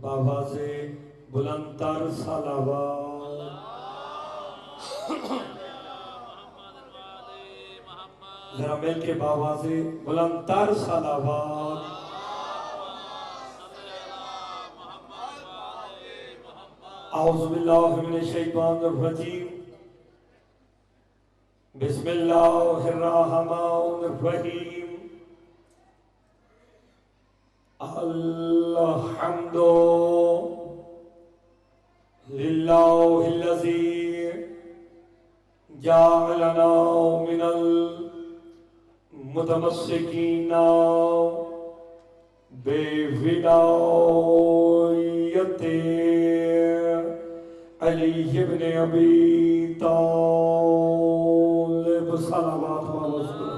باواز بلند تر صلوات ذرا مل کے باواز بلند تر صلوات اعوذ باللہ من الشیطان الرجیم بسم اللہ الرحمن الرحیم الحمد للہ الذی جعلنا من المتمسکین بولایت علی ابن ابی طالب صلوات و رسول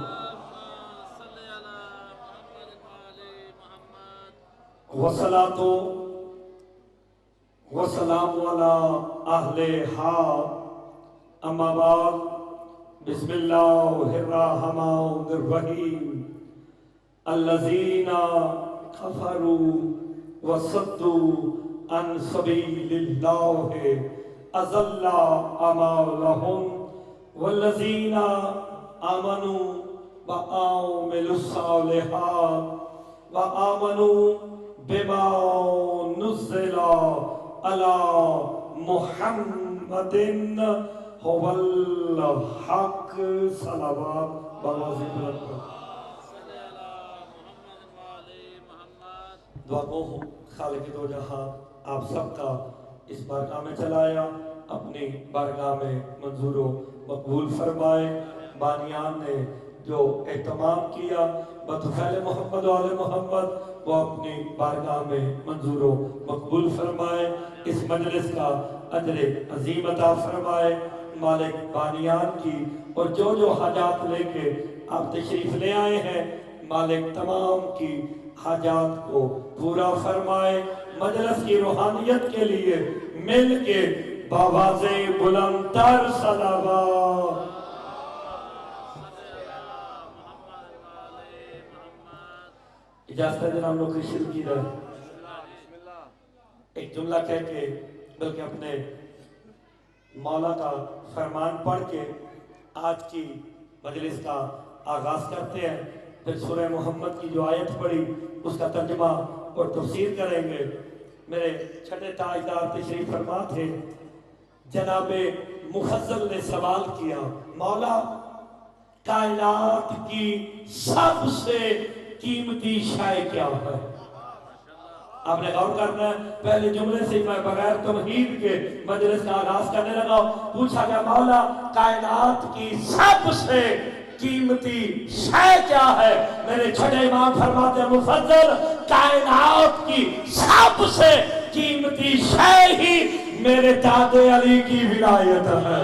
وصلاۃ وسلام علی اہلھا اما بعد بسم اللہ الرحمن الرحیم الذین کفروا وصدوا عن سبیل اللہ اضل اعمالهم والذین آمنوا وعملوا الصالحات وآمنوا بما نزل على محمد هو الحق صلوات بوازی بلند پر دعا گو ہوں خالق دو جہاں آپ سب کا اس بارگاہ میں چلایا اپنی بارگاہ میں منظور و مقبول فرمائے بانیان نے جو اہتمام کیا بطفیل محمد و آل محمد وہ اپنی بارگاہ میں منظور و مقبول فرمائے اس مجلس کا اجر عظیم عطا فرمائے مالک بانیان کی اور جو حاجات لے کے آپ تشریف لے آئے ہیں مالک تمام کی حاجات کو پورا فرمائے مجلس کی روحانیت کے لیے مل کے باواز بلند تر صلوات اجازت ہے جناب لوگ کی شروع کی رہے ایک جملہ کہہ کے بلکہ اپنے مولا کا فرمان پڑھ کے آج کی مجلس کا آغاز کرتے ہیں پھر سورہ محمد کی جو آیت پڑھی اس کا ترجمہ اور تفسیر کریں گے میرے چھٹے تاجدار تشریف فرما تھے جناب مفضل نے سوال کیا مولا کائنات کی سب سے قیمتی شے کیا ہے آپ نے غور کرنا ہے پہلے جملے سے میں بغیر تمہید کے مجلس کا آغاز کرنے لگا پوچھا گیا مولا کائنات کی سب سے قیمتی شے کیا ہے میرے چھٹے امام فرماتے ہیں مفضل کائنات کی سب سے قیمتی شے ہی میرے دادے علی کی ولایت ہے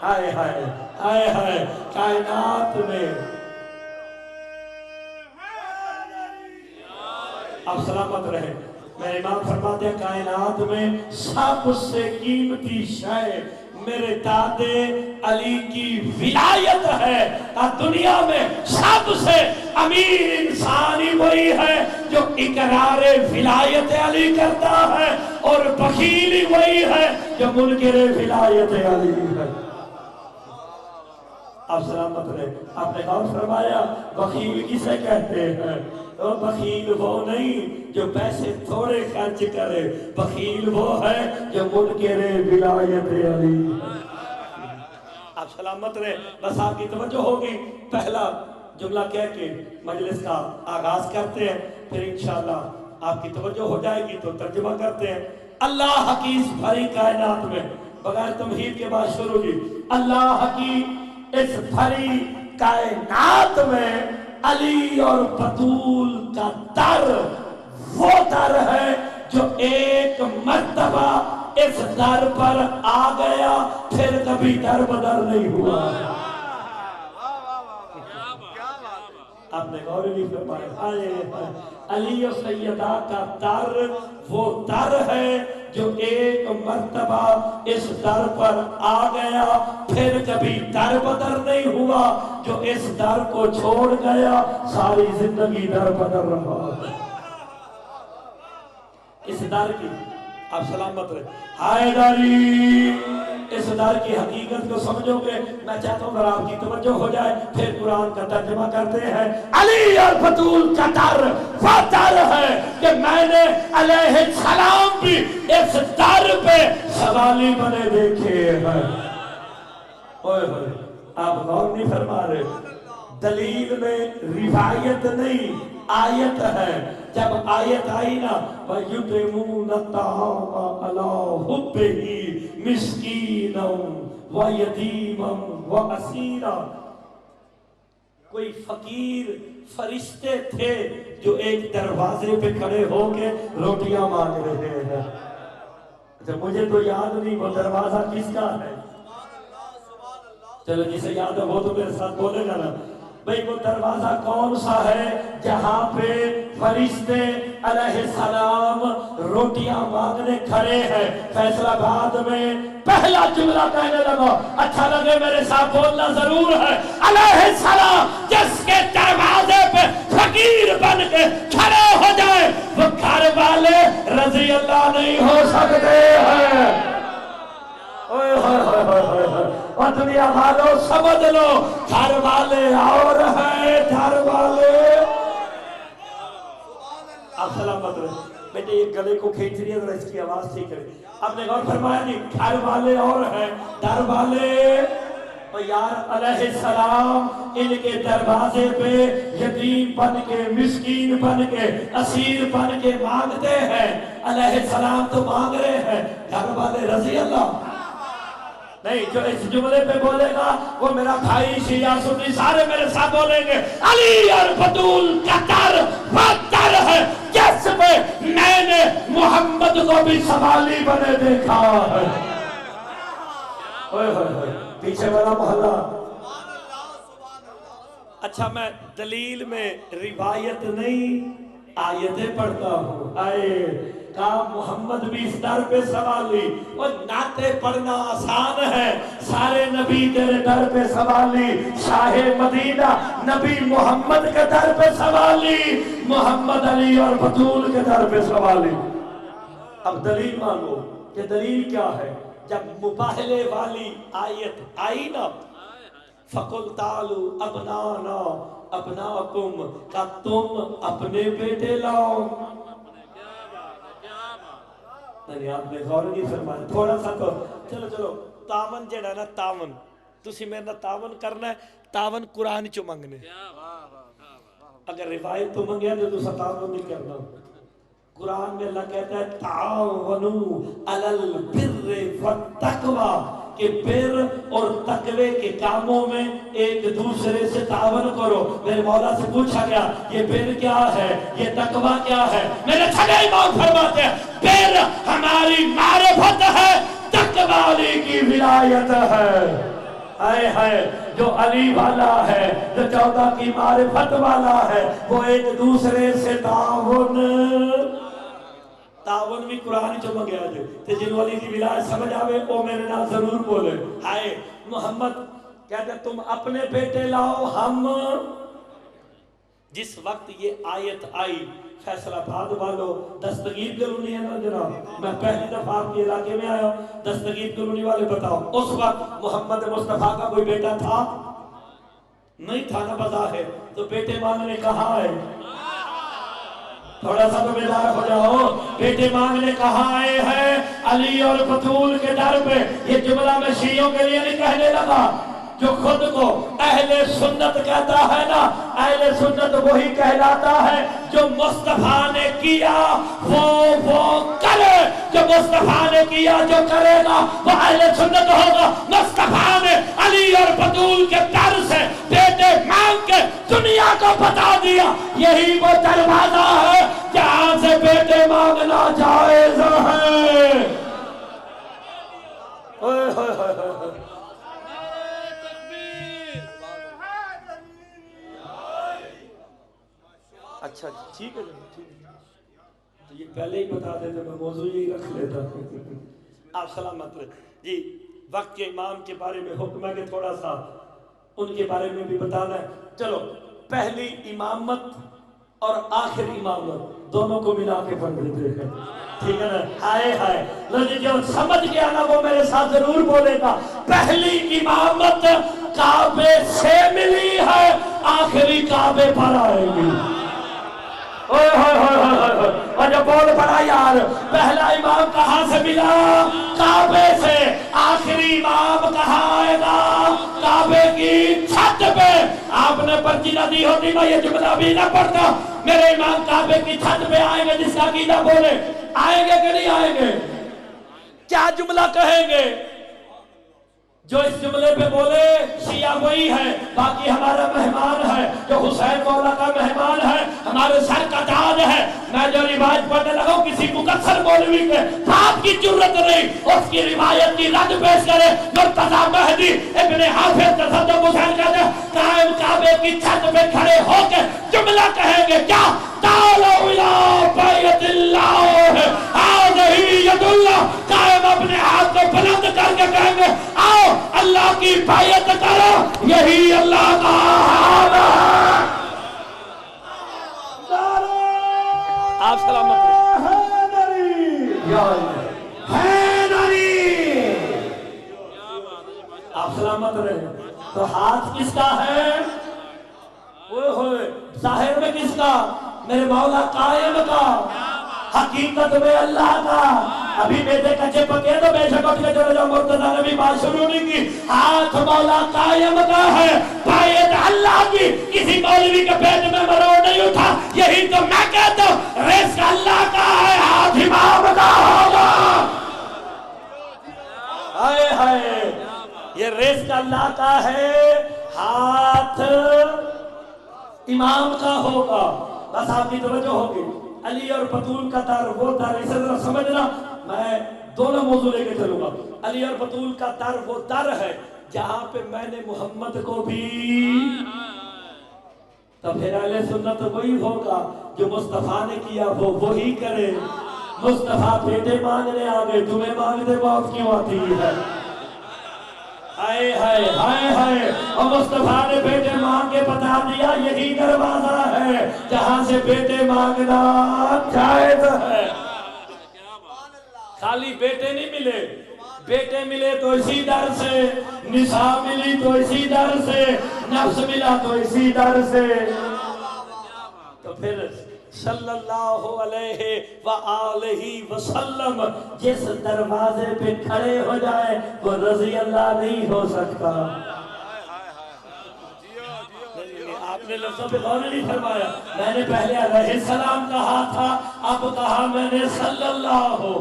ہائے ہائے ہائے ہائے کائنات میں اب سلامت رہے میرے امام فرماتے ہیں کائنات میں سب سے قیمتی شے میرے دادے علی کی ولایت ہے دنیا میں سب سے امیر انسانی وہی ہے جو اقرار ولایت علی کرتا ہے اور بخیلی وہی ہے جو منکر ولایت علی ہے آپ سلامت رہے آپ نے غور فرمایا بخیل کسے کہتے ہیں بخیل وہ نہیں جو پیسے تھوڑے خرچ کرے بخیل وہ ہے جو منکر ولایت علی آپ سلامت رہے بس آپ کی توجہ ہوگی پہلا جملہ کہہ کے مجلس کا آغاز کرتے ہیں پھر انشاءاللہ آپ کی توجہ ہو جائے گی تو ترجمہ کرتے ہیں اللہ کی اس بھری کائنات میں بغیر تمہید کے بعد شروع کی اللہ کی اس بھری کائنات میں علی اور بطول کا در وہ در ہے جو ایک مرتبہ اس در پر آ گیا پھر کبھی در بدر نہیں ہوا آپ نے غور نہیں فرمایا علی و سیدہ کا در وہ در ہے جو ایک مرتبہ اس در پر آ گیا پھر کبھی در بدر نہیں ہوا جو اس در کو چھوڑ گیا ساری زندگی در بدر رہا اس در کی آپ سلامت رہے حیدری، اس در کی حقیقت کو سمجھو گے۔ میں چاہتا ہوں اگر آپ کی توجہ ہو جائے پھر قرآن کا ترجمہ کرتے ہیں۔ علی اور بطول کا در وہ در ہے کہ میں نے علیہ السلام بھی اس در پہ سوالی بنے دیکھے ہیں۔ اوئے ہوئے آپ غور نہیں فرما رہے، دلیل میں روایت نہیں آیت ہے۔ جب آیت آئی نا وَيُطْعِمُونَ الطَّعَامَ عَلَىٰ حُبِّهِ مِسْكِينًا وَيَتِیمًا وَأَسِیرًا، کوئی فقیر فرشتے تھے جو ایک دروازے پہ کھڑے ہو کے روٹیاں مانگ رہے ہیں۔ اچھا مجھے تو یاد نہیں وہ دروازہ کس کا ہے، چلو جسے یاد ہے وہ تو میرے ساتھ بولے گا نا بھئی وہ دروازہ کون سا ہے جہاں پہ فرشتے علیہ السلام روٹیاں مانگنے کھڑے ہیں۔ فیصل آباد میں پہلا جملہ کہنے لگا، اچھا لگے میرے ساتھ بولنا ضرور ہے، علیہ السلام جس کے دروازے پہ فقیر بن کے کھڑے ہو جائے وہ گھر والے رضی اللہ نہیں ہو سکتے ہیں۔ اور دنیا والوں سمجھ لو گھر والے اور ہیں، گھر والے آپ سلامت رہے بیٹے۔ یہ گلے کو کھینچ رہی ہے ذرا اس کی آواز ٹھیک کرے۔ آپ نے غور فرمایا نہیں، گھر والے اور ہیں، گھر والے اور یار علیہ السلام ان کے دروازے پہ یتیم بن کے، مسکین بن کے، اسیر بن کے مانگتے ہیں۔ علیہ السلام تو مانگ رہے ہیں، گھر والے رضی اللہ نہیں۔ جو اس جملے پہ بولے گا وہ میرا بھائی شیعہ سنی سارے میرے ساتھ بولیں گے، علی اور بطول کا در وہ در ہے جس پہ میں نے محمد کو بھی سوالی بنے دیکھا ہے۔ پیچھے والا محلہ اچھا میں دلیل میں روایت نہیں آیتیں پڑھتا ہوں۔ آئے کہا محمد بھی اس در پہ سوالی، اور نعتیں پڑھنا آسان ہے، سارے نبی تیرے در پہ سوالی، شاہ مدینہ نبی محمد کے در پہ سوالی، محمد علی اور بطول کے در پہ سوالی۔ اب دلیل مانگو کہ دلیل کیا ہے؟ جب مباہلے والی آیت آئی نا فَقُلْ تَعَالُوا أَبْنَاؤُنَا أَبْنَاؤُكُمْ، کہ تم اپنے بیٹے لاؤ۔ نہیں آپ نے غور نہیں فرمایا، تھوڑا سا تو چلو تاون جڑا نا تاون تسی میرے نا تاون کرنا ہے، تاون قرآن چو منگنے، اگر روایت تو منگیا تو تسا تاون نہیں کرنا۔ قرآن میں اللہ کہتا ہے تعاونوا علی البر والتقوی، کہ بر اور تقوی کے کاموں میں ایک دوسرے سے تعاون کرو۔ میرے مولا سے پوچھا گیا یہ بر کیا ہے، یہ تقوی کیا ہے؟ میرے چھڑے امام فرماتے ہیں بر ہماری معرفت ہے، تقوی علی کی ولایت ہے۔ آئے ہے جو علی والا ہے، جو 14 کی معرفت والا ہے، وہ ایک دوسرے سے تعاون بھی قرآن چو منگیا جو تے جن والی دی ولایت سمجھ آوے او میرے نام ضرور بولے۔ ہائے محمد کہتے تم اپنے بیٹے لاؤ۔ ہم جس وقت یہ آیت آئی فیصل آباد والوں دستگیر کلونی ہے نا جناب، میں پہلی دفعہ آپ کے علاقے میں آیا ہوں، دستگیر کلونی والے بتاؤ اس وقت محمد مصطفیٰ کا کوئی بیٹا تھا؟ نہیں تھا نا بظاہر، تو بیٹے مانگنے کہاں آئے؟ تھوڑا سا تو بیدار ہو جاؤ، بیٹے مانگنے کہاں آئے ہیں؟ علی اور بطول کے در پہ۔ یہ جملہ میں شیعوں کے لیے نہیں کہنے لگا، جو خود کو اہل سنت کہتا ہے نا، اہل سنت وہی کہلاتا ہے جو مصطفیٰ نے کیا وہ کرے، جو مصطفیٰ نے کیا جو کرے گا وہ اہل سنت ہوگا۔ مصطفیٰ نے علی اور بطول کے در سے بیٹے مانگ کے دنیا کو بتا دیا یہی وہ دروازہ ہے جہاں سے بیٹے مانگنا جائز ہے۔ اچھا ٹھیک ہے تو یہ پہلے ہی بتا دیتے، میں موضوع ہی رکھ لیتا۔ آپ سلامت رہے جی۔ وقت کے امام کے بارے میں حکم ہے کہ تھوڑا سا ان کے بارے میں بھی بتانا ہے۔ چلو پہلی امامت اور آخر امامت دونوں کو ملا کے پڑھ دیتے ہیں. ٹھیک ہے نا؟ ہائے ہائے لو جی، جو سمجھ گیا نا وہ میرے ساتھ ضرور بولے گا. پہلی امامت کعبے سے ملی ہے، آخری کعبے پر آئے گی. اور جو بول پڑا یار، پہلا امام کہاں سے ملا؟ کعبے سے. آخری امام کہاں آئے گا؟ کعبے کی چھت پہ. آپ نے پرچی نہ دی ہوتی میں یہ جملہ بھی نہ پڑھتا. میرے امام کعبے کی چھت پہ آئیں گے، جس کا عقیدہ بولے. آئیں گے کہ نہیں آئیں گے؟ کیا جملہ کہیں گے؟ جو اس جملے پہ بولے شیعہ وہی ہے. باقی ہمارا مہمان ہے جو حسین مولا کا مہمان ہے، ہمارے سر کا تاج ہے. میں جو روایت پڑھنے لگا ہوں کسی مکثر مولوی کے بات کی ضرورت نہیں، اس کی روایت کی رد پیش کرے. مرتضی مہدی ابن حافظ تصدق حسین کہتے ہیں قائم کعبے کی چھت پہ کھڑے ہو کے جملہ کہیں گے کیا؟ تعالوا الی بیت اللہ ہذہ ید اللہ. قائم اپنے ہاتھ کو بلند کر کے کہیں گے آؤ اللہ کی بیعت کرو، یہی اللہ کا حال ہے. آپ سلامت آپ سلامت رہے. تو ہاتھ کس کا ہے؟ ظاہر میں کس کا؟ میرے مولا قائم کا، حقیقت میں اللہ کا. ابھی بیٹے کچے پکے تو بے شک اٹھ کے چلے جاؤ، مرتضی نے بھی بات شروع نہیں کی. ہاتھ مولا قائم کا ہے، بیعت اللہ کی. کسی مولوی کے پیٹ میں مروڑ نہیں اٹھا. یہی تو میں کہتا ہوں رزق اللہ کا ہے، ہاتھ امام کا ہوگا. ہائے ہائے، یہ رزق اللہ کا ہے، ہاتھ امام کا ہوگا. بس آپ کی توجہ ہوگی. علی اور بطول کا در وہ در، اسے ذرا سمجھنا. میں دونوں موضوع لے کے چلوں گا. علی اور بطول کا در وہ در ہے جہاں پہ میں نے محمد کو بھی. تو پھر اہل سنت وہی ہوگا جو مصطفیٰ نے کیا وہ وہی کرے. مصطفیٰ بیٹے مانگنے آگے، تمہیں مانگنے بہت کیوں آتی ہے؟ ہائے ہائے ہائے ہائے. اور مصطفیٰ نے بیٹے مانگ کے بتا دیا یہی دروازہ ہے جہاں سے بیٹے مانگنا جائز ہے. خالی بیٹے نہیں ملے، بیٹے ملے تو اسی در سے، نساء ملی تو اسی در سے، نفس ملا تو اسی در سے. تو پھر صلی اللہ علیہ وآلہ وسلم جس دروازے پہ کھڑے ہو جائے وہ رضی اللہ نہیں ہو سکتا. آپ نے لفظوں پہ غور نہیں فرمایا. میں نے پہلے علیہ السلام کہا تھا، اب کہا میں نے صلی اللہ ہو.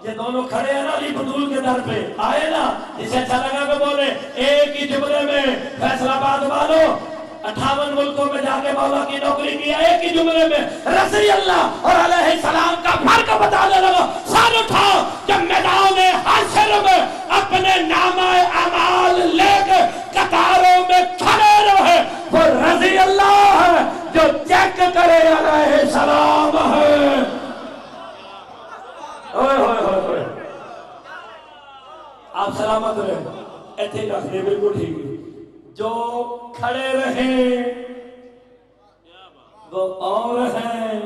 یہ دونوں کھڑے ہیں نا علی بطول کے در پہ آئے نا. اسے اچھا لگا کہ بولے ایک ہی جملے میں فیصل آباد والوں 58 ملکوں میں جا کے مولا کی نوکری کیا. ایک ہی جملے میں رضی اللہ اور علیہ السلام کا فرق بتانے لگا. سر اٹھاؤ جب میدان حشر میں اپنے نامہ اعمال لے کے قطاروں میں کھڑے رہے وہ رضی اللہ ہے جو چیک کرے علیہ السلام ہے. آپ سلامت رہے. ایتھے رکھ دے بالکل ٹھیک ہے. جو کھڑے رہیں وہ اور ہیں،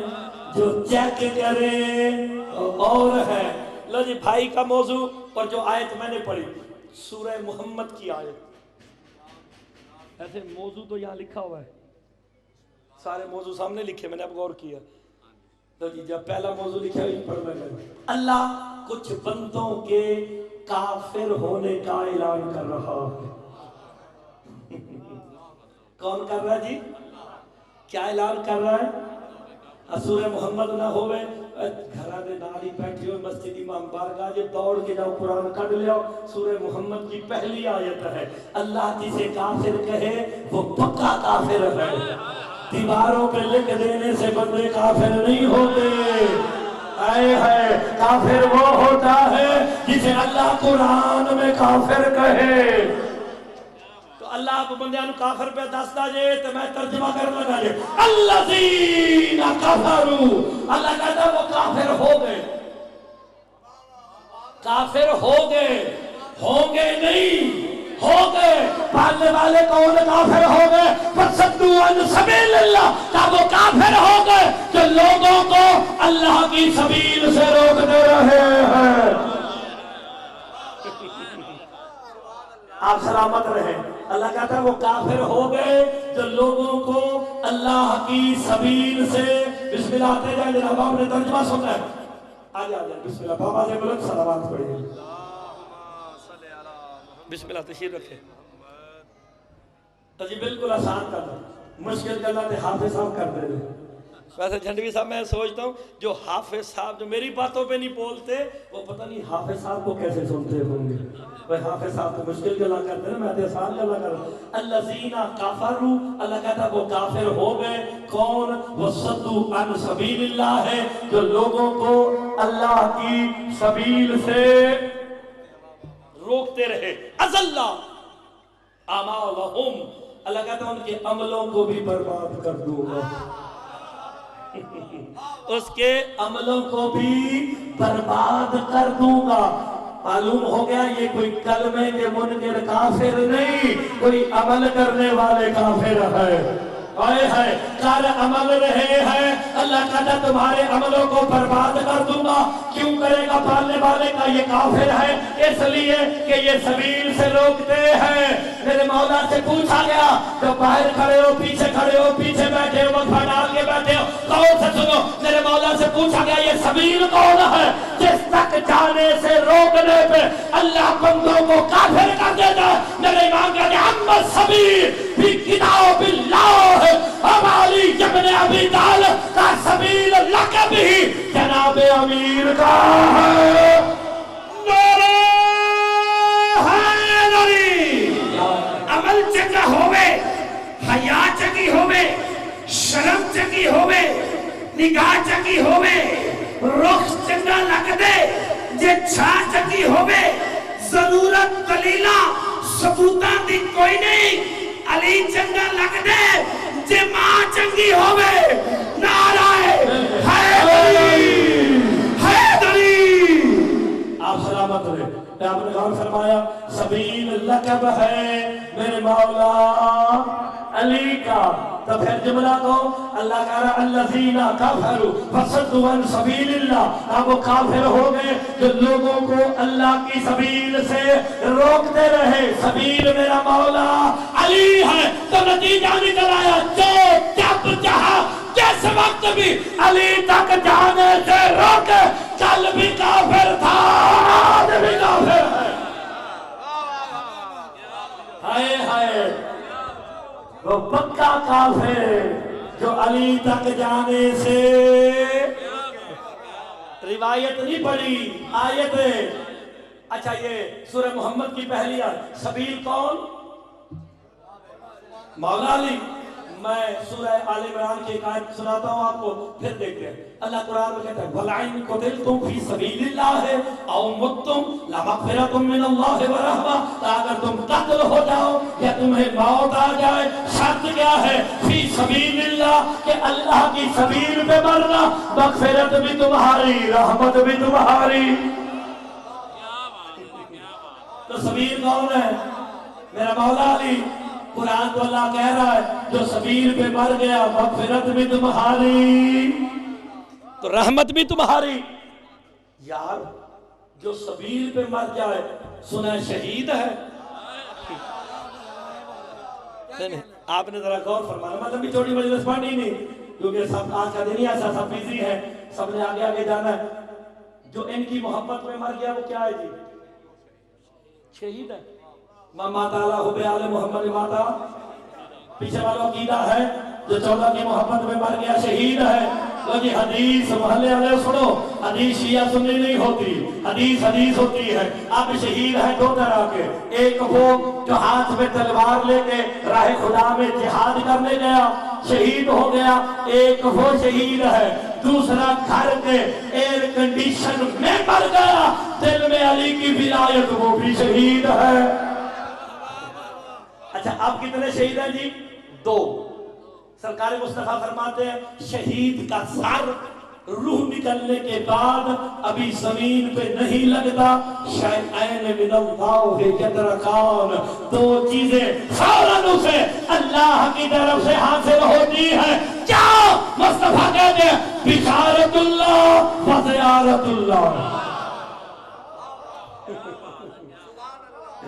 جو چیک کریں وہ اور ہیں. لو جی بھائی کا موضوع اور جو آیت میں نے پڑھی سورہ محمد کی آیت. ایسے موضوع تو یہاں لکھا ہوا ہے، سارے موضوع سامنے لکھے، میں نے اب غور کیا. تو جی جب پہلا موضوع لکھا ہے پڑھنا ہے. اللہ کچھ بندوں کے کافر ہونے کا اعلان کر رہا ہے. کون کر رہا ہے جی؟ کیا اعلان کر رہا ہے؟ سورہ محمد نہ ہوئے گھرہ دے نالی بیٹھے ہوئے مسجد امام بارگاہ جب دوڑ کے جاؤ قرآن کڑھ لیا. سورہ محمد کی پہلی آیت ہے. اللہ جسے کافر کہے وہ پکا کافر ہے. دیواروں پہ لکھ دینے سے بندے کافر نہیں ہوتے. آئے ہے کافر وہ ہوتا ہے جسے اللہ قرآن میں کافر کہے. اللہ آپ بندیاں کافر پہ دستا جے تو میں ترجمہ کرنا لگا جے الذین کفروا. اللہ کہتا ہے وہ کافر ہو گئے. کافر ہو گئے، ہوں گے نہیں. ہو گئے پالنے والے کون کافر ہو گئے فصدوا عن سبیل اللہ کیا وہ کافر ہو گئے جو لوگوں کو اللہ کی سبیل سے روکتے رہے ہیں آپ سلامت رہیں اللہ کہتا ہے وہ کافر ہو گئے جو لوگوں کو اللہ کی سبیل سے بسم اللہ آتے جائیں جناب آپ نے ترجمہ سننا ہے آجا آجا بسم اللہ بابا سے بلند صلوات پڑھئے بسم اللہ تشریف رکھے تو جی بالکل آسان کر دیں مشکل کرنا تے حافظ صاحب کر دے دیں ویسے جھنڈوی صاحب میں سوچتا ہوں جو حافظ صاحب جو میری باتوں پہ نہیں بولتے وہ پتہ نہیں حافظ صاحب کو کیسے سنتے ہوں گے وہ حافظ صاحب تو مشکل گلا کرتے ہیں میں تے آسان گلا کر رہا ہوں الذین کفروا اللہ کہتا ہے وہ کافر ہو گئے کون وصدوا عن سبیل اللہ ہے جو لوگوں کو اللہ کی سبیل سے روکتے رہے اضل اعمالہم اللہ کہتا ہے ان کے عملوں کو بھی برباد کر دوں گا اس کے عملوں کو بھی برباد کر دوں گا معلوم ہو گیا یہ کوئی کلمے کے منکر کافر نہیں کوئی عمل کرنے والے کافر ہے کر عمل رہے ہیں اللہ کہتا تمہارے عملوں کو برباد کر دوں گا کیوں کرے گا پالنے والے کا یہ کافر ہے اس لیے کہ یہ سبیل سے روکتے ہیں میرے مولا سے پوچھا گیا جو باہر کھڑے ہو پیچھے بیٹھے ہو وقفہ ڈال کے بیٹھے ہو غور سے سنو میرے مولا سے پوچھا گیا یہ سبیل کون ہے جس تک جانے سے روکنے پہ اللہ بندوں کو کافر کر دیتا ہے میرے امام کہتے ہیں اما السبیل فی کتاب اللہ ہماری ابن ابی طالب کا سبیل لقب ہی جناب امیر کا ہے نعرہ حیدری عمل چنگا ہوئے حیا چنگی ہوئے شرم چنگی ہوئے نگاہ چنگی ہوئے رخ چنگا لگ دے جے چھا چنگی ہوئے ضرورت دلیلہ ثبوتاں دی کوئی نہیں علی چنگا لگ دے جے ماں چنگی ہوئے نعرہ حیدری آپ سلامت رہے آپ نے غور فرمایا سبیل لقب ہے میرے مولا علی کا تو پھر جملہ کو اللہ کہہ رہا الذین کفروا فصدوا عن سبیل اللہ اب وہ کافر ہو گئے جو لوگوں کو اللہ کی سبیل سے روکتے رہے سبیل میرا مولا علی ہے تو نتیجہ نکل آیا جو جب جہاں جس وقت بھی علی تک جانے سے روکے کل بھی کافر تھا آج بھی کافر ہے ہائے ہائے وہ پکا کافر جو علی تک جانے سے روایت نہیں پڑھی آیت اچھا یہ سورہ محمد کی پہلی آیت سبیل کون مولا علی میں سورہ آل عمران کی ایک آیت سناتا ہوں آپ کو پھر دیکھتے ہیں اللہ قرآن میں کہتا ہے وَلَعِنْ قُتِلْتُمْ فِي سَبِيلِ اللَّهِ اَوْ مُتْتُمْ لَمَغْفِرَةٌ مِّنَ اللَّهِ وَرَحْمَةٌ اگر تم قتل ہو جاؤ یا تمہیں موت آ جائے شرط کیا ہے فی سبیل اللہ کہ اللہ کی سبیل پہ مرنا مغفرت بھی تمہاری رحمت بھی تمہاری تو سبیل کون ہے میرا مولا علی قرآن تو اللہ کہہ رہا ہے جو سبیل پہ مر گیا مغفرت بھی تمہاری تو رحمت بھی تمہاری یار جو سبیل پہ مر جائے سنا شہید ہے آپ نے ذرا غور فرمانا مطلب بھی چھوٹی مجلس پڑھنی نہیں کیونکہ سب آج کا دن ہی ایسا سب بیزی ہے سب نے آگے آگے جانا ہے جو ان کی محبت میں مر گیا وہ کیا ہے جی شہید ہے ماما تعالیٰ حب آل محمد ماتا پیچھے والا عقیدہ ہے جو 14 کی محبت میں مر گیا شہید ہے تو جی حدیث محلے والے سنو حدیث شیعہ سننی نہیں ہوتی حدیث ہوتی ہے اب شہید ہے دو طرح کے ایک وہ جو ہاتھ میں تلوار لے کے راہ خدا میں جہاد کرنے گیا شہید ہو گیا ایک وہ شہید ہے دوسرا گھر کے ایئر کنڈیشن میں مر گیا دل میں علی کی ولایت وہ بھی شہید ہے اچھا اب کتنے شہید ہیں جی 2 سرکار مصطفیٰ فرماتے ہیں شہید کا سر روح نکلنے کے بعد ابھی زمین پہ نہیں لگتا، شیئین من اللہ یدرکان، دو چیزیں فوراً اسے اللہ کی طرف سے حاصل ہوتی ہے۔ کیا؟ مصطفیٰ کہتے ہیں بشارت اللہ و زیارت اللہ۔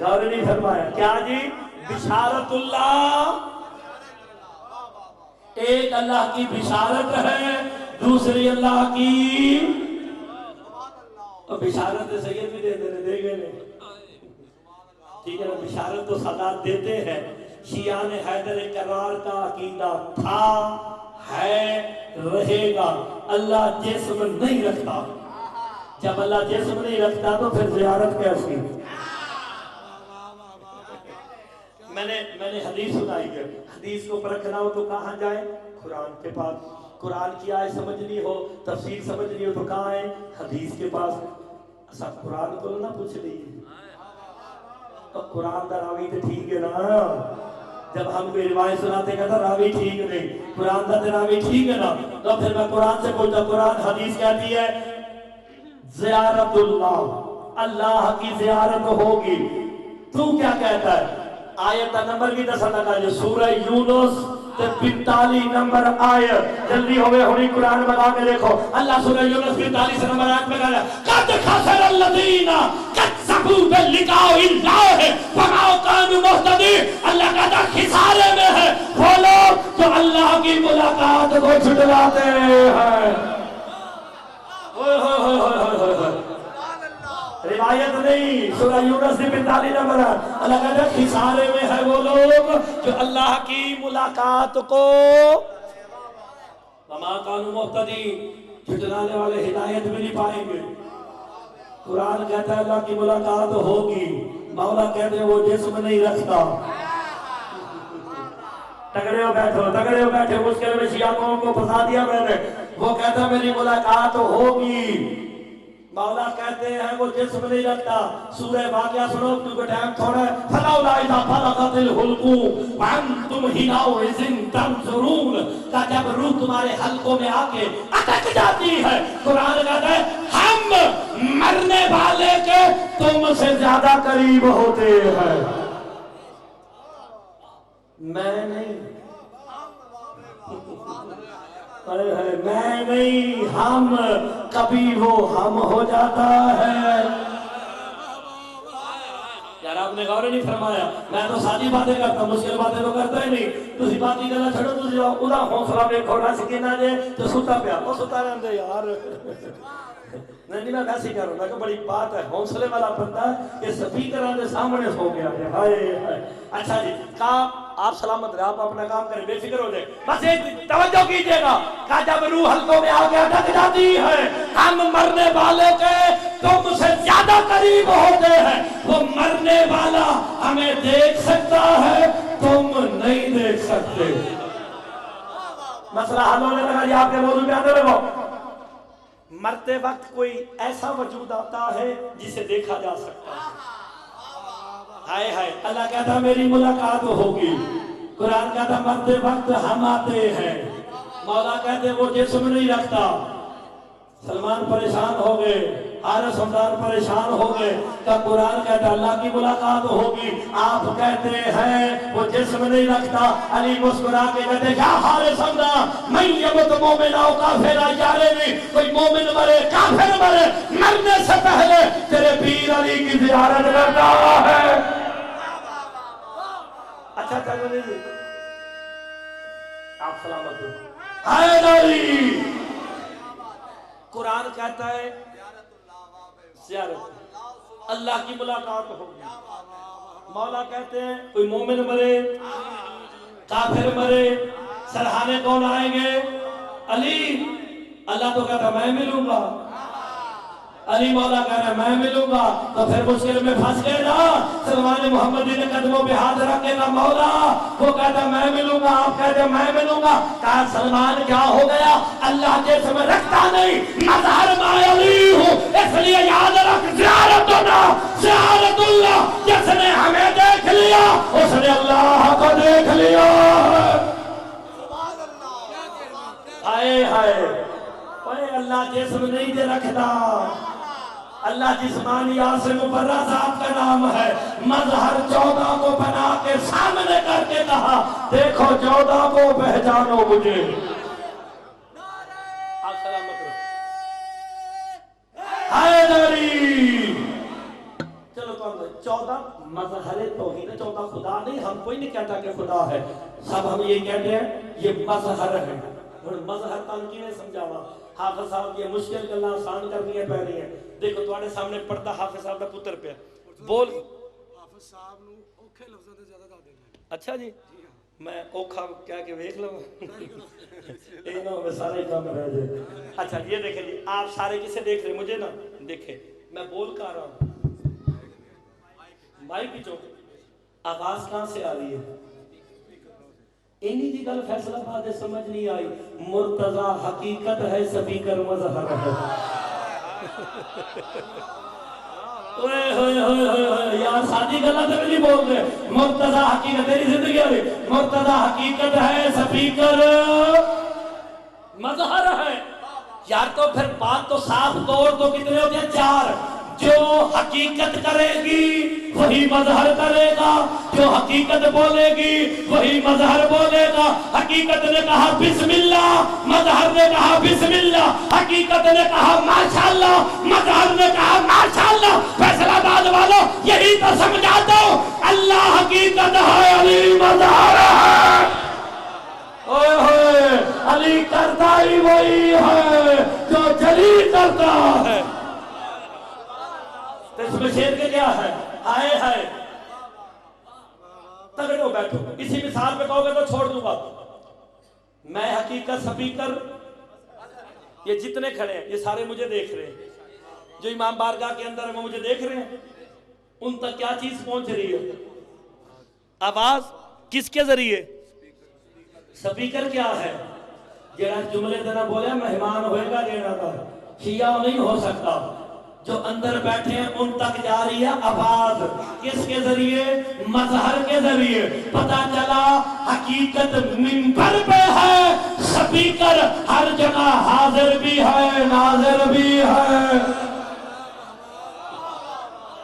غور نہیں فرمایا کیا جی؟ بشارت اللہ، ایک اللہ کی بشارت ہے، دوسری اللہ کی، اور بشارت سید بھی دے گئے نہیں، ٹھیک ہے نا؟ بشارت تو سادات دیتے ہیں۔ شیعان حیدر کرار کا عقیدہ تھا، ہے، رہے گا، اللہ جسم نہیں رکھتا۔ جب اللہ جسم نہیں رکھتا تو پھر زیارت کیسی؟ میں نے حدیث سنائی ہے، حدیث کو پرکھنا ہو تو کہاں جائیں؟ قرآن کے پاس۔ قرآن کی آیت سمجھنی ہو، تفسیر سمجھنی ہو تو کہاں آئیں؟ حدیث کے پاس۔ سب قرآن کو نہ پوچھ لیجیے، تو قرآن دا راوی تو ٹھیک ہے نا؟ جب ہم کوئی روایت سناتے کہتا راوی ٹھیک نہیں، قرآن دا راوی ٹھیک ہے نا؟ تو پھر میں قرآن سے پوچھتا، قرآن حدیث کہتی ہے زیارت اللہ، اللہ کی زیارت ہوگی۔ تو کیا کہتا ہے؟ آیت نمبر بھی دس لگا جو سورہ یونس 45 نمبر آیت، جلدی ہوئے ہوئی قرآن بنا کے دیکھو۔ اللہ سورہ یونس 45 نمبر آیت میں کہا ہے قد خسر الذین کذبوا بلقاء اللہ وما كانوا مهتدین۔ اللہ کہتا خسارے میں ہے وہ لوگ جو اللہ کی ملاقات کو جھٹلاتے ہیں۔ روایت نہیں، سورہ یونس 45 نمبر ہے۔ اللہ کہتا ہے خسارے میں ہے وہ لوگ جو اللہ کی ملاقات کو، وما كانوا مهتدین، جھٹلانے والے ہدایت بھی نہیں پائیں گے۔ قرآن کہتا ہے اللہ کی ملاقات ہوگی، مولا کہتے ہیں وہ جسم نہیں رکھتا۔ تگڑے ہو بیٹھو، تگڑے ہو بیٹھے، مشکل میں شیعہ قوم کو پھنسا دیا میں نے۔ وہ کہتا ہے میری ملاقات ہوگی، مولا کہتے ہیں وہ جسم نہیں رکھتا۔ سورہ واقعہ سنو کیونکہ ٹائم تھوڑا ہے۔ فَلَوْلَا إِذَا فَلَقَتِ الْحُلْقُ وَأَنْتُمْ حِينَئِذٍ تَنظُرُونَ، کہ جب روح تمہارے حلقوں میں آ کے اٹک جاتی ہے، قرآن کہتا ہے ہم مرنے والے کے تم سے زیادہ قریب ہوتے ہیں۔ میں نہیں، میں نہیں، ہم، کبھی وہ ہم ہو جاتا ہے۔ یار آپ نے غور نہیں فرمایا، میں تو سادی باتیں کرتا ہوں، مشکل باتیں تو کرتا ہی نہیں۔ تسی بات ہی کرنا چھڑو، تسی ادا حوصلہ میں کھوڑا سکینہ جے تو ستا پیا، وہ ستا رہن دے یار۔ نہیں میں ویسے ہی کہہ رہا ہوں، میں کہ بڑی بات ہے، حوصلے والا بندہ ہے کہ سپیکر آنے سامنے سو گیا ہے۔ ہائے اچھا جی، کہا آپ سلامت رہے، آپ اپنا کام کریں، بے فکر ہو جائے۔ بس ایک توجہ کیجئے گا، کہا جب روح حلقوں میں آگے اٹک جاتی ہے، ہم مرنے والے کے تم سے زیادہ قریب ہوتے ہیں۔ وہ مرنے والا ہمیں دیکھ سکتا ہے، تم نہیں دیکھ سکتے۔ مسئلہ حل ہونے لگا، یہ آپ کے موضوع پہ آتے رہو۔ مرتے وقت کوئی ایسا وجود آتا ہے جسے دیکھا جا سکتا ہے۔ ہائے ہائے، اللہ کہتا میری ملاقات ہوگی۔ قرآن کہتا مرتے وقت ہم آتے ہیں، مولا کہتے وہ جسم نہیں رکھتا۔ سلمان پریشان ہو گئے، حارث حمدان پریشان ہو گئے، کہ قرآن کہتا اللہ کی ملاقات ہوگی، آپ کہتے ہیں وہ جسم نہیں رکھتا۔ علی مسکرا کے کہتے کیا حارث حمدان من یمت مومن او کافر یارنی، کوئی مومن مرے کافر مرے، مرنے سے پہلے تیرے پیر علی کی زیارت کرتا ہے۔ اچھا چلو نہیں، آپ سلامت ہو۔ حیدری قرآن کہتا ہے زیارت، اللہ کی ملاقات ہوگی۔ مولا کہتے ہیں کوئی مومن مرے کافر مرے، سرحانے کون آئیں گے؟ علی۔ اللہ تو کہتا میں ملوں گا، علی مولا کہہ رہا میں ملوں گا، تو پھر مشکل میں پھنس گئے نا۔ سلمان محمدی نے قدموں پہ ہاتھ رکھ کے کہا مولا، وہ کہتا میں ملوں گا، آپ کہتے میں ملوں گا۔ کہا سلمان کیا ہو گیا؟ اللہ جسم رکھتا نہیں، مظہر میں علی ہوں، اس لیے یاد رکھ زیارت زیارت اللہ، جس نے ہمیں دیکھ لیا اس نے اللہ کو دیکھ لیا۔ ہائے ہائے، اللہ اسم نہیں دے رکھتا اللہ جسمانی سے مبرہ ذات کا نام ہے مظہر 14 کو بنا کے سامنے کر کے کہا دیکھو 14 کو پہچانو مجھے آپ سلامت رہو حیدری چلو تو 14 مظہر توحید 14 خدا نہیں ہم کوئی نہیں کہتا کہ خدا ہے سب ہم یہ کہتے ہیں یہ مظہر ہے مظہر تنقیدیں سمجھاوا حافظ صاحب یہ مشکل گلاں آسان کرنی ہے پہ رہی ہیں دیکھو تواڈے سامنے پڑھتا حافظ صاحب دا پتر پہ بول حافظ صاحب نو اوکھے لفظاں تے زیادہ دس دینا اچھا جی میں اوکھا کیا کہ دیکھ لو انہوں میں سارے کام رہ جائے اچھا یہ دیکھیں جی آپ سارے کسے دیکھ رہے مجھے نا دیکھیں میں بول کہاں رہا ہوں مائک پیچھو آواز کہاں سے آ رہی ہے انہی جی گل فیصلہ بات سمجھ نہیں آئی مرتضی حقیقت ہے سپیکر مظہر ہے یار سادی گلہ تو نہیں بول رہے مرتضی حقیقت تیری زندگی ہوئی مرتضی حقیقت ہے سپیکر مظہر ہے یار تو پھر بات تو صاف طور تو کتنے ہوتے ہیں 4 جو حقیقت کرے گی وہی مظہر کرے گا جو حقیقت بولے گی وہی مظہر بولے گا حقیقت نے کہا بسم اللہ مظہر نے کہا بسم اللہ حقیقت نے کہا ماشاءاللہ مظہر نے کہا ماشاءاللہ فیصلہ آباد والوں یہی تو سمجھا دو اللہ حقیقت ہے علی مظہر ہے اوہ ہوئے علی کرتا ہی وہی ہے جو جلی کرتا ہے اس میں شیر کے کیا ہے آئے ہے تگڑو بیٹھو اسی مثال پہ کہو گے تو چھوڑ دوں گا میں حقیقت سپیکر یہ جتنے کھڑے ہیں یہ سارے مجھے دیکھ رہے ہیں جو امام بارگاہ کے اندر وہ مجھے دیکھ رہے ہیں ان تک کیا چیز پہنچ رہی ہے آواز کس کے ذریعے سپیکر کیا ہے جیڑا جملے دینا بولے مہمان ہوئے گا دینا تھا شیعہ نہیں ہو سکتا جو اندر بیٹھے ہیں ان تک جا رہی ہے آواز کس کے ذریعے مظہر کے ذریعے پتہ چلا حقیقت منبر پہ ہے سپیکر ہر جگہ حاضر بھی ہے ناظر بھی ہے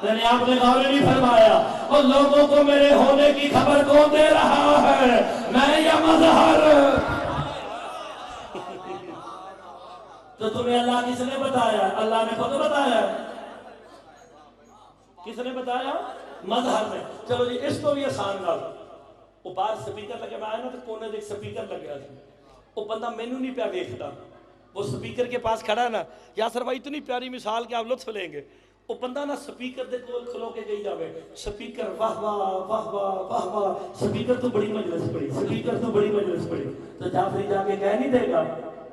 یعنی آپ نے غور نہیں فرمایا اور لوگوں کو میرے ہونے کی خبر کون دے رہا ہے میں یا مظہر تو تمہیں اللہ کس نے بتایا اللہ نے خود بتایا کس نے بتایا مظہر نے چلو جی اس کو بھی آسان گل وہ باہر سپیکر لگے میں آیا نا تو کونے دیکھ سپیکر لگ رہا تھا وہ بندہ مینوں نہیں پیا ویکھدا وہ سپیکر کے پاس کھڑا ہے نا یاسر بھائی اتنی پیاری مثال کہ آپ لطف لیں گے وہ بندہ نا سپیکر دے کول کھلو کے گئی جاوے سپیکر واہ واہ واہ واہ واہ واہ سپیکر تو بڑی مجلس پڑی سپیکر تو بڑی مجلس پڑی تو جعفری جا کے کہہ نہیں دے گا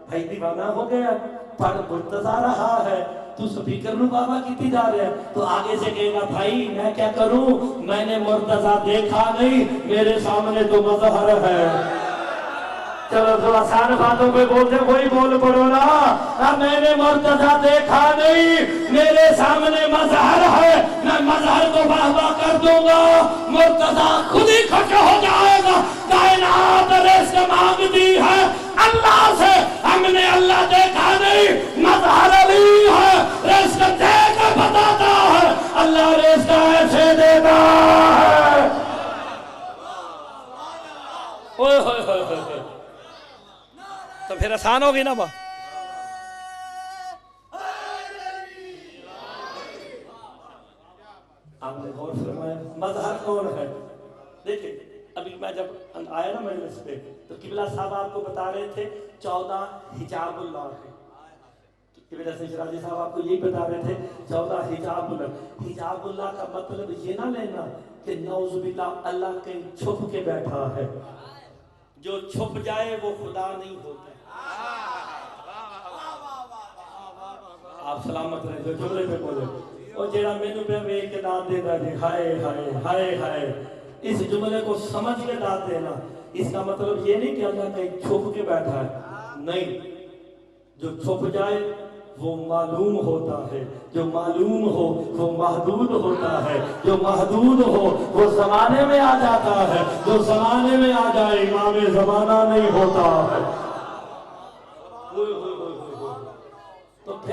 بھائی دیوانہ ہو گیا پڑھ مرتضی رہا ہے تو سپیکر نو بابا کیتی جا رہا ہے تو آگے سے کہے گا بھائی میں کیا کروں میں نے مرتضی دیکھا نہیں میرے سامنے تو مظہر ہے چلو تو آسان باتوں پہ بولتے کوئی بول پڑو نا میں نے مرتضی دیکھا نہیں میرے سامنے مظہر ہے میں مظہر کو واہ کر دوں گا مرتضی خود ہی خوش ہو جائے گا کائنات رزق مانگتی ہے اللہ سے ہم نے اللہ دیکھا نہیں مظہر علی ہے رزق دے کر بتاتا ہے اللہ رزق ایسے دیتا ہے اوہ ہوئے ہوئے ہوئے تو پھر آسان ہوگی نا با آپ نے غور فرمایا مظہر کون ہے دیکھیں ابھی میں جب آیا نا مجلس پہ تو قبلہ صاحب آپ کو بتا رہے تھے 14 حجاب اللہ ہے قبلہ شراجی صاحب آپ کو یہی بتا رہے تھے 14 حجاب اللہ حجاب اللہ کا مطلب یہ نہ لینا کہ نعوذ باللہ اللہ کہیں چھپ کے بیٹھا ہے جو چھپ جائے وہ خدا نہیں ہوتا آپ سلامت رہے جو جملے پہ بولے اور جیڑا مینو پہ ویک کے داد دیتا جی ہائے ہائے ہائے ہائے اس جملے کو سمجھ کے داد دینا اس کا مطلب یہ نہیں کہ اللہ کہیں چھپ کے بیٹھا ہے نہیں جو چھپ جائے وہ معلوم ہوتا ہے جو معلوم ہو وہ محدود ہوتا ہے جو محدود ہو وہ زمانے میں آ جاتا ہے جو زمانے میں آ جائے امام زمانہ نہیں ہوتا ہے تو پھر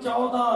14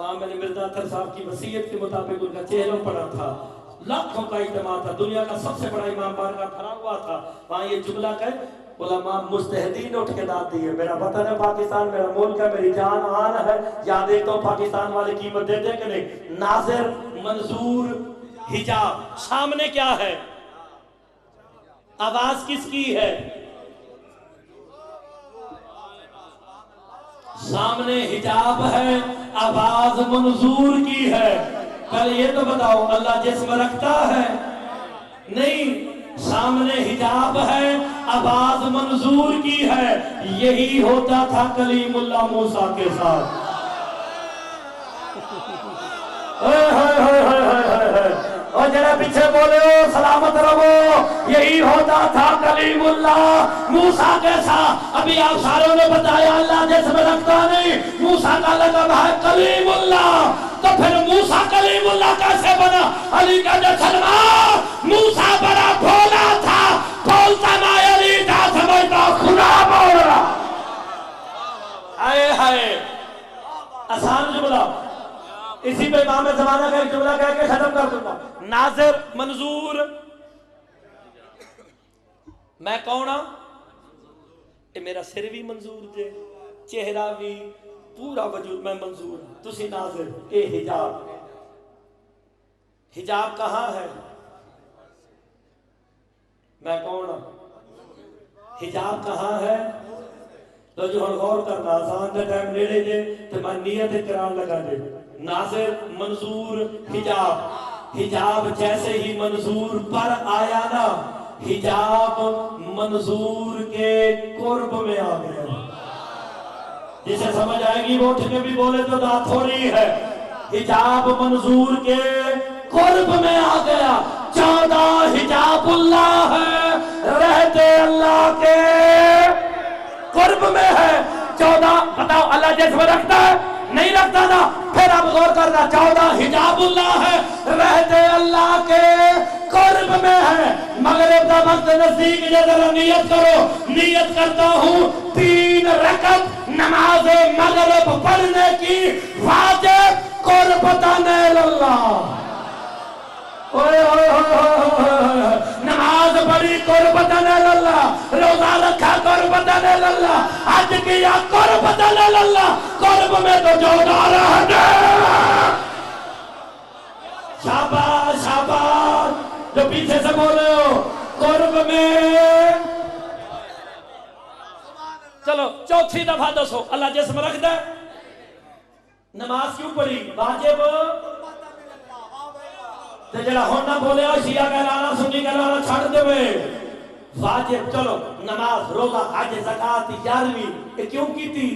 وہاں میں نے مرزا اطہر صاحب کی وصیت کے مطابق ان کا چہرہ پڑا تھا، لاکھوں کا اجتماع تھا، دنیا کا سب سے بڑا امام بارگاہ کھڑا ہوا تھا، وہاں یہ جملہ کہ علماء مجتہدین اٹھ کے داد دیے، میرا وطن ہے پاکستان، میرا ملک ہے، میری جان آن ہے، یہاں دیکھتا ہوں پاکستان والے قیمت دیتے کہ نہیں، ناظر منظور حجاب، سامنے کیا ہے، آواز کس کی ہے، سامنے حجاب ہے، آواز منظور کی ہے، پہلے یہ تو بتاؤ اللہ جسم رکھتا ہے، نہیں، سامنے حجاب ہے، آواز منظور کی ہے، یہی ہوتا تھا کلیم اللہ موسیٰ کے ساتھ، اور جنہیں پیچھے بولے ہو سلامت رہو، یہی ہوتا تھا کلیم اللہ موسیٰ کے ساتھ۔ ابھی آپ ساروں نے بتایا اللہ جسم رکھتا نہیں، موسیٰ کا لقب ہے کلیم اللہ، تو پھر موسیٰ کلیم اللہ کیسے بنا؟ علی کا جو سلمان موسیٰ بڑا بھولا تھا، بولتا نہ علی تھا، سمجھتا خدا بول رہا، آئے ہائے آسان جملہ، اسی پہ امام زمانہ کا ایک جملہ کہہ کے ختم کر دوں گا، ناظر منظور، میں کون ہاں؟ اے میرا سر بھی منظور جے، چہرہ بھی، پورا وجود میں منظور ہوں، تسی ناظر، اے حجاب، حجاب کہاں ہے؟ میں کون ہوں؟ حجاب کہاں ہے؟ تو جو ہن غور کرنا، آسان کا ٹائم نیڑے جے تو میں نیت کران لگا دے، ناظر منظور حجاب، حجاب جیسے ہی منظور پر آیا نا، حجاب منظور کے قرب میں آ گیا، جسے سمجھ آئے گی وہ اٹھ کے بھی بولے تو بات ہو رہی ہے، حجاب منظور کے قرب میں آ گیا، 14 حجاب اللہ ہے، رہتے اللہ کے قرب میں ہے، 14 بتاؤ اللہ جسم رکھتا ہے؟ نہیں رکھتا نا، پھر اب غور کرنا، 14 حجاب اللہ ہے، رہتے اللہ کے قرب میں ہے، مغرب کا وقت نزدیک ہے، ذرا نیت کرو، نیت کرتا ہوں 3 رکعت نماز مغرب پڑھنے کی، واجب قربتاً اللہ، نماز پڑھی قربتاً اللہ، روزہ رکھا قربتاً اللہ، حج کیا قربتاً اللہ، قرب میں تو جو دارہ ہے، شاباش شاباش، جو پیچھے سے بولے ہو قرب میں، چلو چوتھی دفعہ دسو اللہ جسم رکھ دے، نماز کیوں پڑھی؟ واجب، تے جڑا ہونا بولے ہو شیعہ کہلانا سنی کہلانا چھڑ دے واجب، چلو نماز روزہ حج زکات 11ویں یہ کیوں کی تھی؟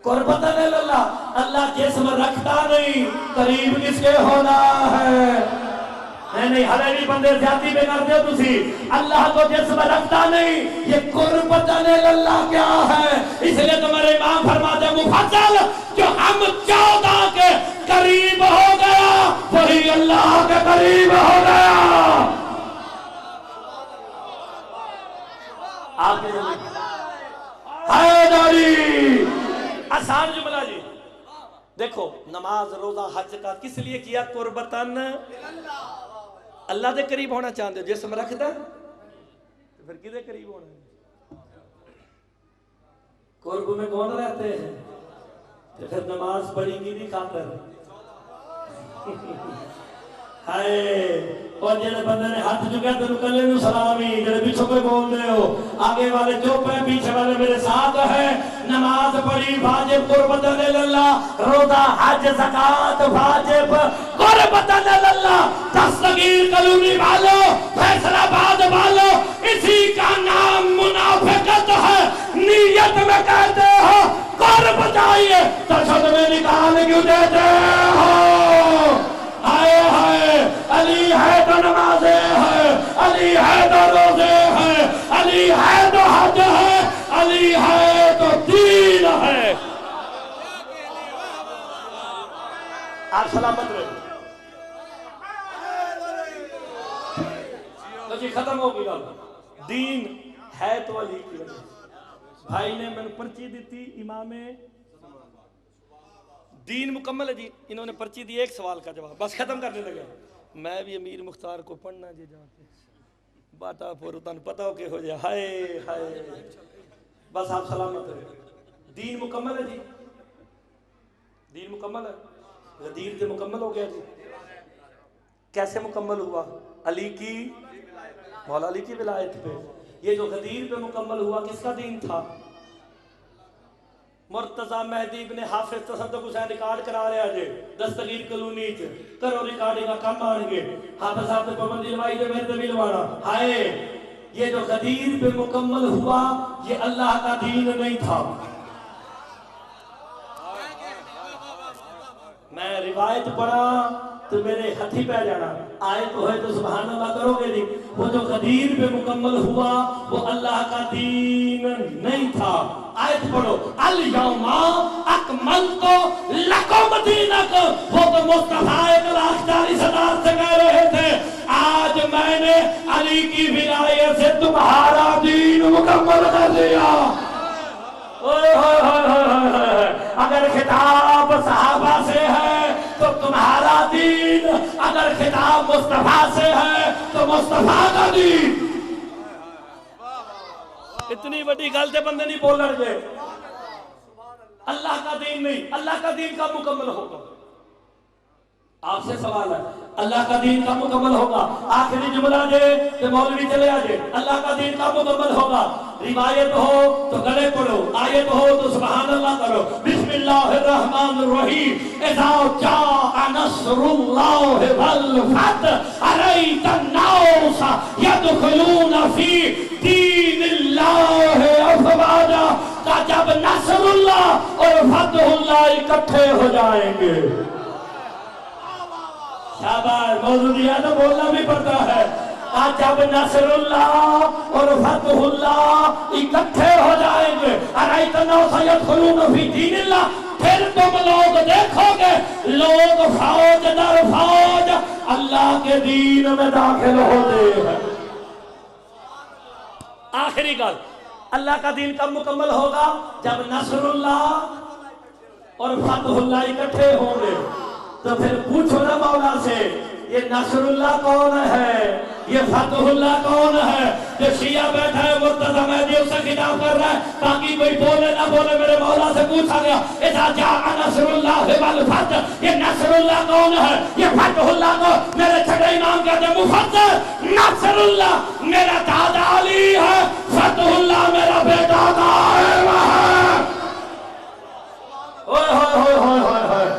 قربتاً اللہ، اللہ جسم رکھتا نہیں، قریب کس کے ہونا ہے؟ نہیں ہلے نہیں بندے زیادتی پہ کر دے تسی، اللہ کو جسم رکھتا نہیں، یہ قربتاً اللہ کیا ہے؟ اس لیے تمہارے امام فرماتے ہیں مفضل جو ہم 14 کے قریب ہو گیا وہی اللہ کے قریب ہو گیا، آپ کے حیدری، آسان جملہ جی، دیکھو نماز روزہ حج کا کس لیے کیا؟ قربتاً اللہ دے قریب ہونا چاہتے ہو، جسم رکھ دے پھر کدے قریب ہونا ہے؟ قرب میں کون رہتے ہیں؟ پھر نماز پڑھی کی نہیں خاطر، ہائے، اور جنہیں بندے نے ہاتھ چکے تو نکلے نو سلامی، جنہیں پیچھوں پہ بول دے ہو، آگے والے چوپ ہیں، پیچھے والے میرے ساتھ ہیں، نماز پڑھی واجب قربتاً اللہ، روزہ حج زکات واجب قربتاً اللہ، دستگیر کلونی والو، فیصلہ آباد والو، اسی کا نام منافقت ہے، نیت میں کہتے ہو قرب چاہیے، تشہد میں نکال کیوں دیتے ہو؟ آئے ہائے، علی ہے تو نمازیں ہیں، علی ہے تو روزے ہیں، علی ہے تو حج ہے، علی ہے تو دین ہے، آپ سلامت رہے، تو جی ختم ہو گئی دین ہے تو علی کی وجہ، بھائی نے میں نے پرچی دیتی امام دین مکمل ہے جی. انہوں نے پرچی دی ایک سوال کا جواب, بس ختم کرنے لگا. میں بھی امیر مختار کو پڑھنا جی جاتے باٹا پور تن پتہ ہو کہ ہو جائے. ہائے ہائے, بس آپ سلامت رہے. دین مکمل ہے جی, دین مکمل ہے. غدیر سے مکمل ہو گیا جی. کیسے مکمل ہوا؟ علی کی, مولا علی کی ولایت پہ. یہ جو غدیر پہ مکمل ہوا کس کا دین تھا؟ مرتضی مہدی ابن حافظ تصدق حسین ریکارڈ کرا رہے جے دستگیر کلونی چ کرو ریکارڈنگ کا کام آن گے. حافظ صاحب نے پابندی لوائی دے میرے بھی لوانا. ہائے, یہ جو غدیر پہ مکمل ہوا یہ اللہ کا دین نہیں تھا. میں روایت پڑھا تو میرے ہتھی پہ جانا, آیت ہوئے تو سبحان اللہ کرو گے نہیں. وہ جو غدیر پہ مکمل ہوا وہ اللہ کا دین نہیں تھا. آیت پڑھو, الیوم اکملت لکم دینکم. وہ تو مصطفیٰ 1,40,000 سے کہہ رہے تھے آج میں نے علی کی ولایت سے تمہارا دین مکمل کر دیا. اگر خطاب صحابہ سے ہے تو تمہارا دین, اگر خطاب مصطفیٰ سے ہے تو مصطفیٰ کا دین. اتنی بڑی گل تے بندے نہیں بول رہے. اللہ کا دین نہیں, اللہ کا دین کب مکمل ہوگا؟ آپ سے سوال ہے, اللہ کا دین کب مکمل ہوگا؟ آخری جملہ دے کہ مولوی چلے آجے. اللہ کا دین کب مکمل ہوگا؟ روایت ہو تو گلے پڑھو, آیت ہو تو سبحان اللہ کرو. بسم اللہ الرحمن الرحیم. اذا جاء نصر اللہ والفتح ارأیت الناس یدخلون فی دین اللہ افواجا. کہ جب نصر اللہ اور فتح اللہ اکٹھے ہو جائیں گے. شاباش, موضوع دیا تو بولنا بھی پڑتا ہے. جب نصر اللہ اور فتح اللہ اکٹھے ہو جائیں گے, ارائیت الناس یدخلون فی دین اللہ, پھر تم لوگ دیکھو گے لوگ فوج در فوج اللہ کے دین میں داخل ہوتے ہیں. آخری گل, اللہ کا دین کب مکمل ہوگا؟ جب نصر اللہ اور فتح اللہ اکٹھے ہوں گے. تو پھر پوچھو نا مولا سے, یہ نصر اللہ کون ہے, یہ فتح اللہ کون ہے؟ جو شیعہ بیٹھا ہے مرتضی مہدی اس سے خطاب کر رہا ہے تاکہ کوئی بولے نہ بولے. میرے مولا سے پوچھا گیا اذا جاء نصر اللہ والفتح, یہ نصر اللہ کون ہے, یہ فتح اللہ کون؟ میرے چھٹے امام کہتے ہیں مفسر, نصر اللہ میرا دادا علی ہے, فتح اللہ میرا بیٹا قائم ہے. اوہ ہوئے ہوئے ہوئے ہوئے ہوئے.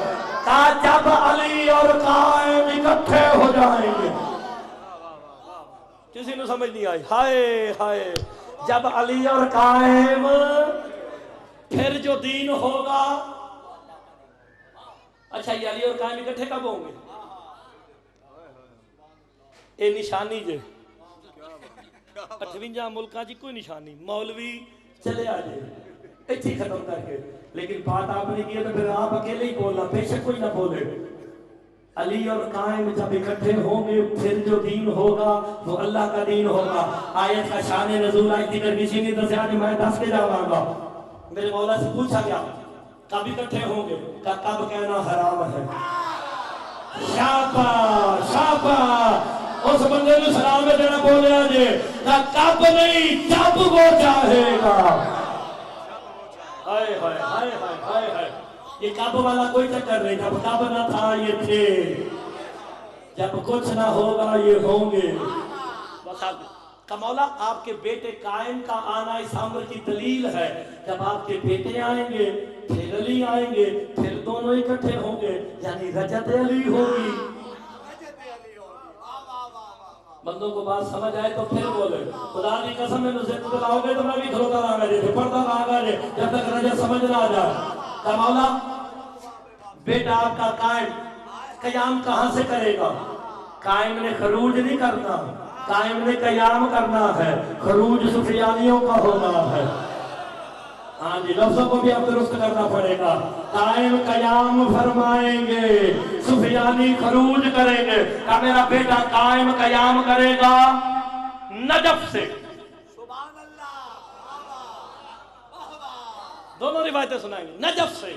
جب علی اور قائم اکٹھے ہو جائیں گے. کسی نے سمجھ نہیں آئی. ہائے ہائے, جب علی اور قائم, پھر جو دین ہوگا. اچھا, یہ علی اور قائم اکٹھے کب ہوں گے؟ اے نشانی جے 58 ملکاں جی کوئی نشانی. مولوی چلے آجے اچھی ختم کر کے, لیکن بات آپ نے کی ہے تو پھر آپ اکیلے ہی بولنا, بے شک کوئی نہ بولے. علی اور قائم جب اکٹھے ہوں گے پھر جو دین ہوگا وہ اللہ کا دین ہوگا. آیت کا شان نزول آئی تھی, اگر کسی نے دسیا کہ میں دس کے جاؤں گا. میرے مولا سے پوچھا گیا کب اکٹھے ہوں گے, کہ کب کہنا حرام ہے. شاباش شاباش, اس بندے نے سلام میں دینا بولے آجے, کہ کب نہیں جب وہ چاہے گا. ہائے ہائے ہائے ہائے ہائے. یہ کب والا کوئی چکر نہیں, جب کب نہ تھا یہ تھے, جب کچھ نہ ہوگا یہ ہوں گے. بس آپ مولا آپ کے بیٹے قائم کا آنا اس امر کی دلیل ہے. جب آپ کے بیٹے آئیں گے پھر علی آئیں گے, پھر دونوں اکٹھے ہوں گے, یعنی رجت علی ہوگی. بندوں کو بات سمجھ آئے تو پھر بولے. خدا کی قسم میں مجھے بلاؤ گے تو میں بھی کھلوتا رہا گا جیسے پردہ رہا گا جب تک رجت سمجھ نہ آ جائے. کہ مولا بیٹا آپ کا قائم قیام کہاں سے کرے گا؟ قائم نے خروج نہیں کرنا, قائم نے قیام کرنا ہے. خروج سفیانیوں کا ہونا ہے. ہاں جی, لفظوں کو بھی اب درست کرنا پڑے گا. قائم قیام فرمائیں گے, سفیانی خروج کریں گے. کہ میرا بیٹا قائم قیام کرے گا نجف سے. دونوں روایتیں سنائیں گے, نجف سے.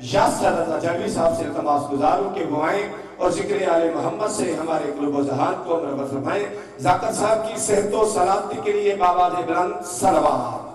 یا سادہ جنگی صاحب سے التماس گزار ہوں کہ وہ آئیں اور ذکر آل محمد سے ہمارے قلوب و ذہان کو مربوط فرمائیں۔ ذاکر صاحب کی صحت و سلامتی کے لیے بآواز بلند صلوات۔